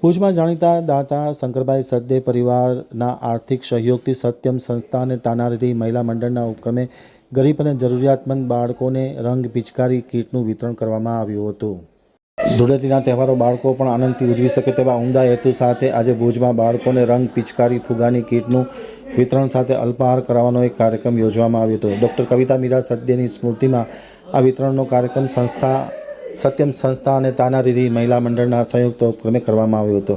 ભુજમાં જાણીતા દાતા શંકરભાઈ સદે પરિવારના આર્થિક સહયોગથી સત્યમ સંસ્થા અને તાનારીરી મહિલા મંડળના ઉપક્રમે ગરીબ અને જરૂરિયાતમંદ બાળકોને રંગ પિચકારી કીટનું વિતરણ કરવામાં આવ્યું હતું. ધૂળેટીના તહેવારો બાળકો પણ આનંદથી ઉજવી શકે તેવા ઉમદા હેતુ સાથે આજે ભુજમાં બાળકોને રંગ પિચકારી ફુગાની કીટનું વિતરણ સાથે અલ્પાહાર કરાવવાનો એક કાર્યક્રમ યોજવામાં આવ્યો હતો. ડૉક્ટર કવિતા મીરા સદ્દેની સ્મૃતિમાં આ વિતરણનો કાર્યક્રમ સત્યમ સંસ્થા અને તાનારીરી મહિલા મંડળના સંયુક્ત ઉપક્રમે કરવામાં આવ્યો હતો.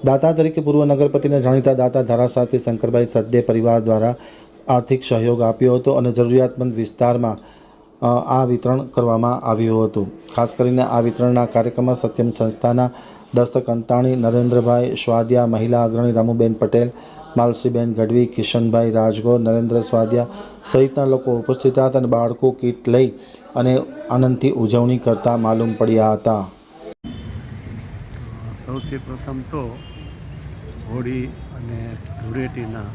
દાતા તરીકે પૂર્વ નગરપતિને જાણીતા દાતા ધારાસાથી શંકરભાઈ સદ્દે પરિવાર દ્વારા આર્થિક સહયોગ આપ્યો હતો અને જરૂરિયાતમંદ વિસ્તારમાં આ વિતરણ કરવામાં આવ્યું હતું. ખાસ કરીને આ વિતરણના કાર્યક્રમમાં સત્યમ સંસ્થાના દર્શક અંતાણી, નરેન્દ્રભાઈ સ્વાદિયા, મહિલા અગ્રણી રામુબેન પટેલ, માલસીબેન ગઢવી, કિશનભાઈ રાજગોર, નરેન્દ્ર સ્વાદિયા સહિતના લોકો ઉપસ્થિત હતા અને બાળકો કીટ લઈ અને આનંદથી ઉજવણી કરતા માલુમ પડ્યા હતા. સૌથી પ્રથમ તો હોળી અને ધૂળેટીના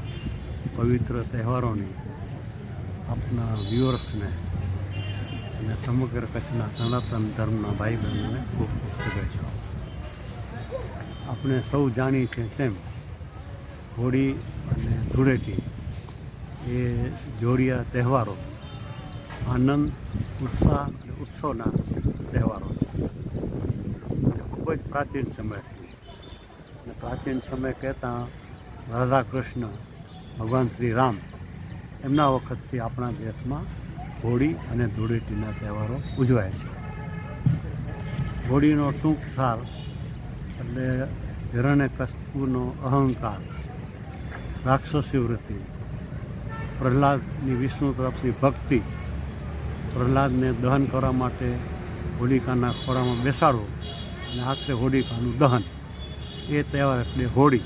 પવિત્ર તહેવારોની આપના વ્યુઅર્સને અને સમગ્ર કચ્છના સનાતન ધર્મના ભાઈ બહેનોને ખૂબ ખૂબ શુભેચ્છાઓ. આપણે સૌ જાણીએ છીએ તેમ હોળી અને ધૂળેટી એ જોડિયા તહેવારો આનંદ, ઉત્સાહ અને ઉત્સવના તહેવારો છે. અને ખૂબ જ પ્રાચીન સમયથી, અને પ્રાચીન સમય કહેતાં રાધા કૃષ્ણ, ભગવાન શ્રી રામ એમના વખતથી આપણા દેશમાં હોળી અને ધૂળેટીના તહેવારો ઉજવાય છે. હોળીનો ટૂંક સાર એટલે હિરણ્યકશિપુનો અહંકાર, રાક્ષસી વૃત્તિ, પ્રહલાદની વિષ્ણુ તરફની ભક્તિ, પ્રહલાદને દહન કરવા માટે હોલિકાના ખોળામાં બેસાડવું અને આખરે હોલિકાનું દહન, એ તહેવાર એટલે હોળી.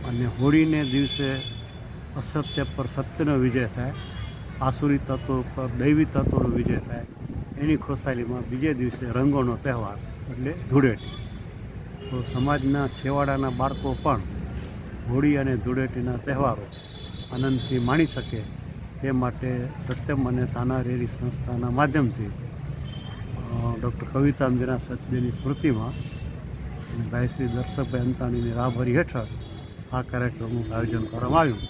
અને હોળીને દિવસે અસત્ય પર સત્યનો વિજય થાય, આસુરી તત્વો પર દૈવી તત્વોનો વિજય થાય, એની ખુશાલીમાં બીજે દિવસે રંગોનો તહેવાર એટલે ધૂળેટી. તો સમાજના છેવાડાના બાળકો પણ હોળી અને ધૂળેટીના તહેવારો આનંદથી માણી શકે તે માટે સત્યમ અને તાનારીરી સંસ્થાના માધ્યમથી ડૉક્ટર કવિતા મીરા સદ્દેની સ્મૃતિમાં અને ભાઈ શ્રી દર્શકભાઈ અંતાણીની રાહભરી હેઠળ આ કાર્યક્રમનું આયોજન કરવામાં આવ્યું.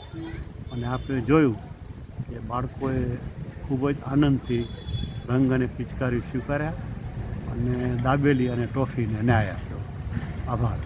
અને આપણે જોયું કે બાળકોએ ખૂબ જ આનંદથી રંગ અને પિચકારી સ્વીકાર્યા અને દાબેલી અને ટ્રોફીને ન્યાય આપ્યો. આભાર.